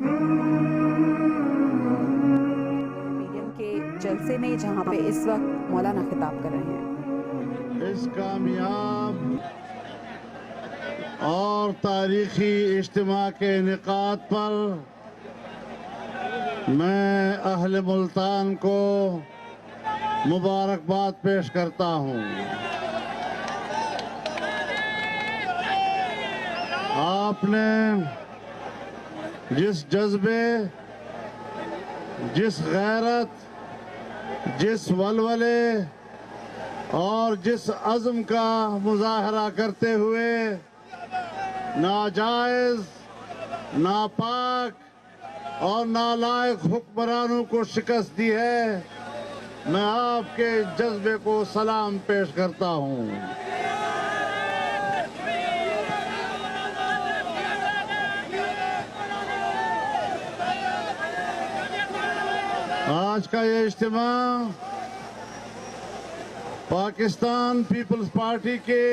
Medium کے جلسے میں جہاں پہ اس وقت مولانا خطاب کر رہے ہیں۔ اس کامیاب اور تاریخی اجتماع کے انعقاد پر میں اہل ملتان کو مبارکباد پیش کرتا ہوں۔ آپ نے جس جذبے، جس غیرت، جس ولولے اور جس عزم کا مظاہرہ کرتے ہوئے ناجائز، ناپاک اور نالائق حکمرانوں کو شکست دی ہے، میں آپ کے جذبے کو سلام پیش کرتا ہوں۔ آج کا یہ اجتماع پاکستان پیپلز پارٹی کے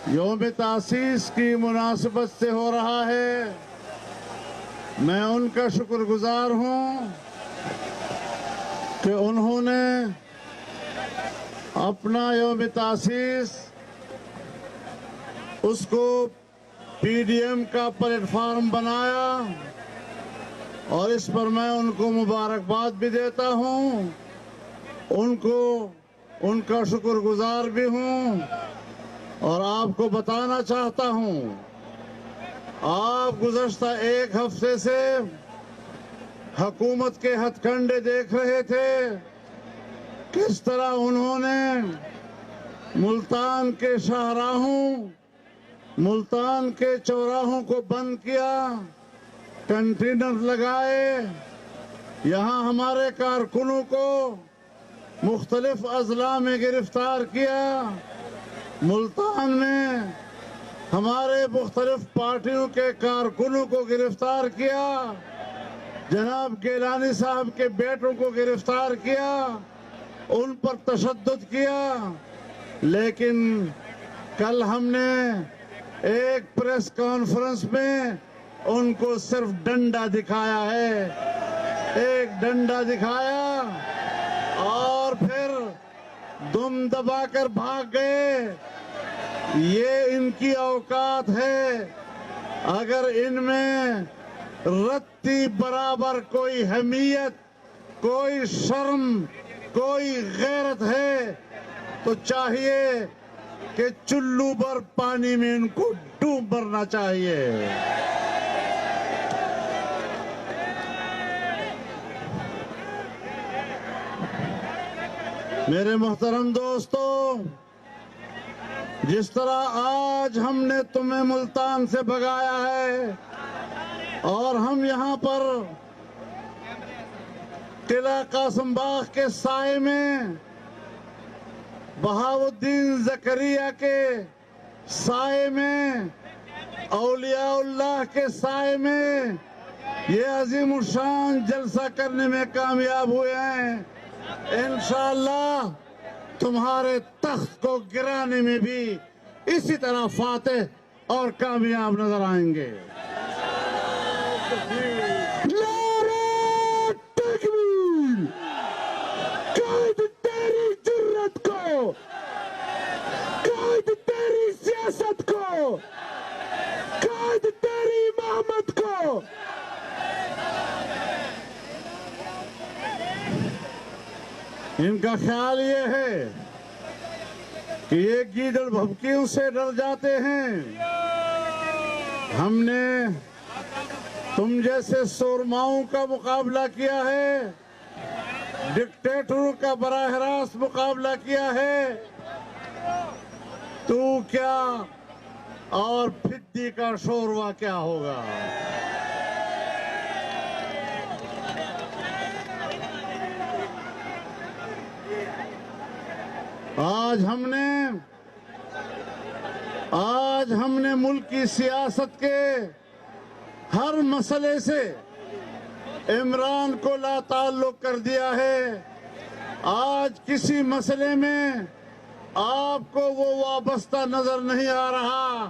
یوم تاسیس کی مناسبت سے ہو رہا ہے۔ میں ان کا شکر گزار ہوں کہ انہوں نے اپنا یوم تاسیس اس کو پی ڈی ایم کا پلیٹ فارم بنایا، اور اس پر میں ان کو مبارکباد بھی دیتا ہوں، ان کا شکر گزار بھی ہوں، اور آپ کو بتانا چاہتا ہوں، آپ گزشتہ ایک ہفتے سے حکومت کے ہتھ کنڈے دیکھ رہے تھے، کس طرح انہوں نے ملتان کے شاہراہوں، ملتان کے چوراہوں کو بند کیا، کنٹینر لگائے، یہاں ہمارے کارکنوں کو مختلف اضلاع میں گرفتار کیا، ملتان میں ہمارے مختلف پارٹیوں کے کارکنوں کو گرفتار کیا، جناب گیلانی صاحب کے بیٹوں کو گرفتار کیا، ان پر تشدد کیا، لیکن کل ہم نے ایک پریس کانفرنس میں ان کو صرف ڈنڈا دکھایا ہے، ایک ڈنڈا دکھایا اور پھر دم دبا کر بھاگ گئے۔ یہ ان کی اوقات ہے۔ اگر ان میں رتی برابر کوئی حمیت، کوئی شرم، کوئی غیرت ہے تو چاہیے کہ چلو بھر پانی میں ان کو ڈوب مرنا چاہیے۔ میرے محترم دوستو، جس طرح آج ہم نے تمہیں ملتان سے بھگایا ہے اور ہم یہاں پر قلعہ قاسم باغ کے سائے میں، بہاؤالدین زکریا کے سائے میں، اولیاء اللہ کے سائے میں یہ عظیم الشان جلسہ کرنے میں کامیاب ہوئے ہیں، انشاءاللہ تمہارے تخت کو گرانے میں بھی اسی طرح فاتح اور کامیاب نظر آئیں گے۔ نعرہ تکبیر! قائد تیری جرت کو، قائد تیری سیاست کو، قائد تیری امامت کو۔ ان کا خیال یہ ہے کہ یہ گیدڑ بھبکیوں سے ڈر جاتے ہیں۔ ہم نے تم جیسے سورماؤں کا مقابلہ کیا ہے، ڈکٹیٹروں کا براہ راست مقابلہ کیا ہے، تو کیا اور پھدی کا شوروا کیا ہوگا۔ آج ہم نے ملک کی سیاست کے ہر مسئلے سے عمران کو لا تعلق کر دیا ہے۔ آج کسی مسئلے میں آپ کو وہ وابستہ نظر نہیں آ رہا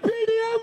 PDM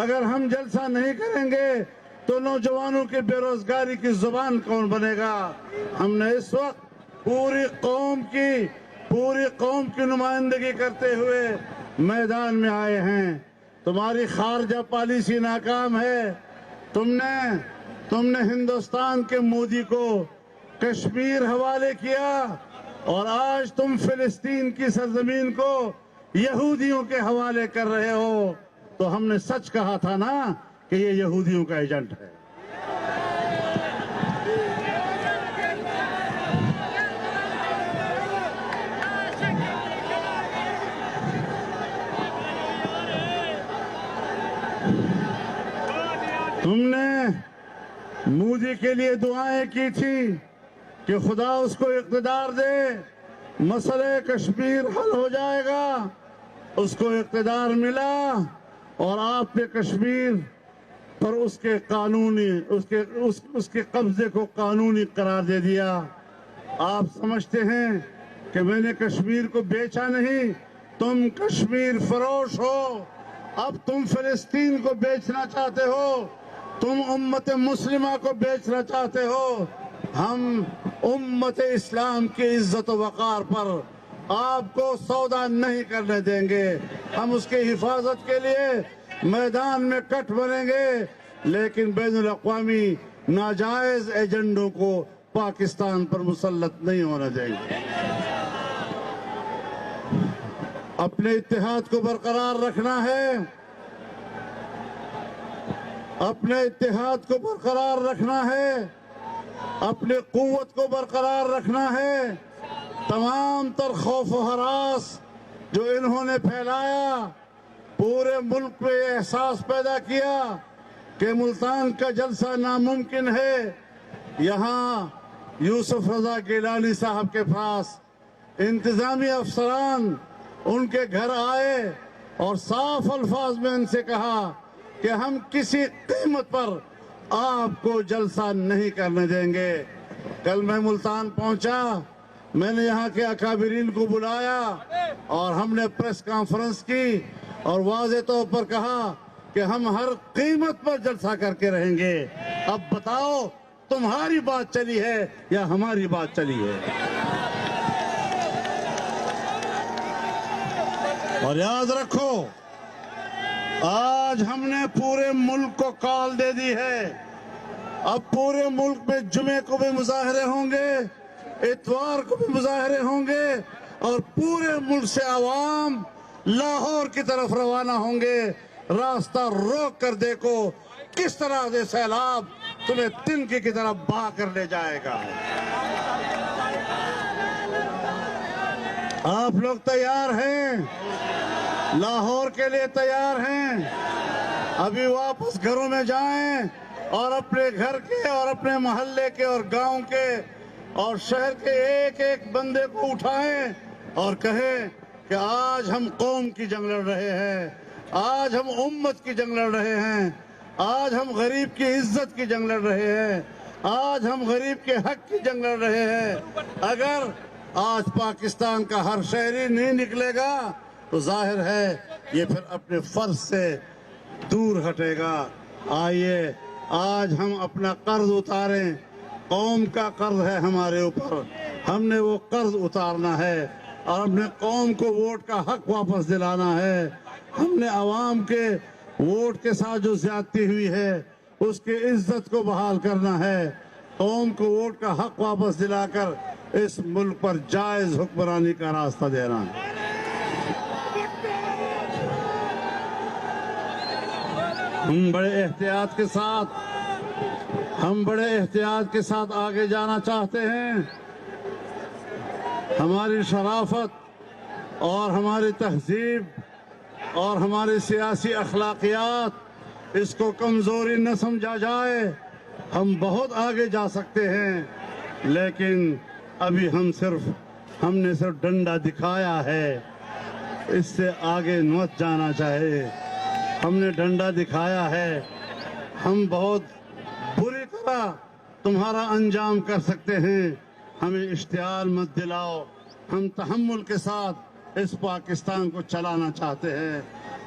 اگر ہم جلسہ نہیں کریں گے تو نوجوانوں کی بے روزگاری کی زبان کون بنے گا؟ ہم نے اس وقت پوری قوم کی نمائندگی کرتے ہوئے میدان میں آئے ہیں۔ تمہاری خارجہ پالیسی ناکام ہے۔ تم نے ہندوستان کے مودی کو کشمیر حوالے کیا اور آج تم فلسطین کی سرزمین کو یہودیوں کے حوالے کر رہے ہو۔ تو ہم نے سچ کہا تھا نا کہ یہ یہودیوں کا ایجنٹ ہے۔ تم نے مودی کے لیے دعائیں کی تھی کہ خدا اس کو اقتدار دے، مسئلہ کشمیر حل ہو جائے گا۔ اس کو اقتدار ملا اور آپ نے کشمیر پر اس کے قبضے کو قانونی قرار دے دیا۔ آپ سمجھتے ہیں کہ میں نے کشمیر کو بیچا نہیں، تم کشمیر فروش ہو۔ اب تم فلسطین کو بیچنا چاہتے ہو، تم امت مسلمہ کو بیچنا چاہتے ہو۔ ہم امت اسلام کی عزت و وقار پر آپ کو سودا نہیں کرنے دیں گے۔ ہم اس کی حفاظت کے لیے میدان میں کٹ بنیں گے، لیکن بین الاقوامی ناجائز ایجنڈوں کو پاکستان پر مسلط نہیں ہونے دیں گے۔ اپنے اتحاد کو برقرار رکھنا ہے، اپنے اتحاد کو برقرار رکھنا ہے، اپنی قوت کو برقرار رکھنا ہے۔ تمام تر خوف و ہراس جو انہوں نے پھیلایا، پورے ملک میں یہ احساس پیدا کیا کہ ملتان کا جلسہ ناممکن ہے۔ یہاں یوسف رضا گیلانی صاحب کے پاس انتظامی افسران ان کے گھر آئے اور صاف الفاظ میں ان سے کہا کہ ہم کسی قیمت پر آپ کو جلسہ نہیں کرنے دیں گے۔ کل میں ملتان پہنچا، میں نے یہاں کے اکابرین کو بلایا اور ہم نے پریس کانفرنس کی اور واضح طور پر کہا کہ ہم ہر قیمت پر جلسہ کر کے رہیں گے۔ اب بتاؤ تمہاری بات چلی ہے یا ہماری بات چلی ہے؟ اور یاد رکھو، آج ہم نے پورے ملک کو کال دے دی ہے۔ اب پورے ملک میں جمعے کو بھی مظاہرے ہوں گے، اتوار کو بھی مظاہرے ہوں گے، اور پورے ملک سے عوام لاہور کی طرف روانہ ہوں گے۔ راستہ روک کر دیکھو کس طرح سے سیلاب تمہیں تنکے کی طرف بہا کر لے جائے گا۔ آپ لوگ تیار ہیں؟ لاہور کے لیے تیار ہیں؟ ابھی واپس گھروں میں جائیں اور اپنے گھر کے اور اپنے محلے کے اور گاؤں کے اور شہر کے ایک ایک بندے کو اٹھائیں اور کہیں کہ آج ہم قوم کی جنگ لڑ رہے ہیں، آج ہم امت کی جنگ لڑ رہے ہیں، آج ہم غریب کی عزت کی جنگ لڑ رہے ہیں، آج ہم غریب کے حق کی جنگ لڑ رہے ہیں۔ اگر آج پاکستان کا ہر شہری نہیں نکلے گا تو ظاہر ہے یہ پھر اپنے فرض سے دور ہٹے گا۔ آئیے آج ہم اپنا قرض اتاریں، قوم کا قرض ہے ہمارے اوپر، ہم نے وہ قرض اتارنا ہے اور اپنے قوم کو ووٹ کا حق واپس دلانا ہے۔ ہم نے عوام کے ووٹ کے ساتھ جو زیادتی ہوئی ہے اس کی عزت کو بحال کرنا ہے، قوم کو ووٹ کا حق واپس دلا کر اس ملک پر جائز حکمرانی کا راستہ دینا ہے۔ ہم بڑے احتیاط کے ساتھ آگے جانا چاہتے ہیں۔ ہماری شرافت اور ہماری تہذیب اور ہماری سیاسی اخلاقیات، اس کو کمزوری نہ سمجھا جائے۔ ہم بہت آگے جا سکتے ہیں، لیکن ابھی ہم نے صرف ڈنڈا دکھایا ہے، اس سے آگے مت جانا چاہیے۔ ہم نے ڈنڈا دکھایا ہے، ہم بہت بری طرح تمہارا انجام کر سکتے ہیں، ہمیں اشتعال مت دلاؤ۔ ہم تحمل کے ساتھ اس پاکستان کو چلانا چاہتے ہیں۔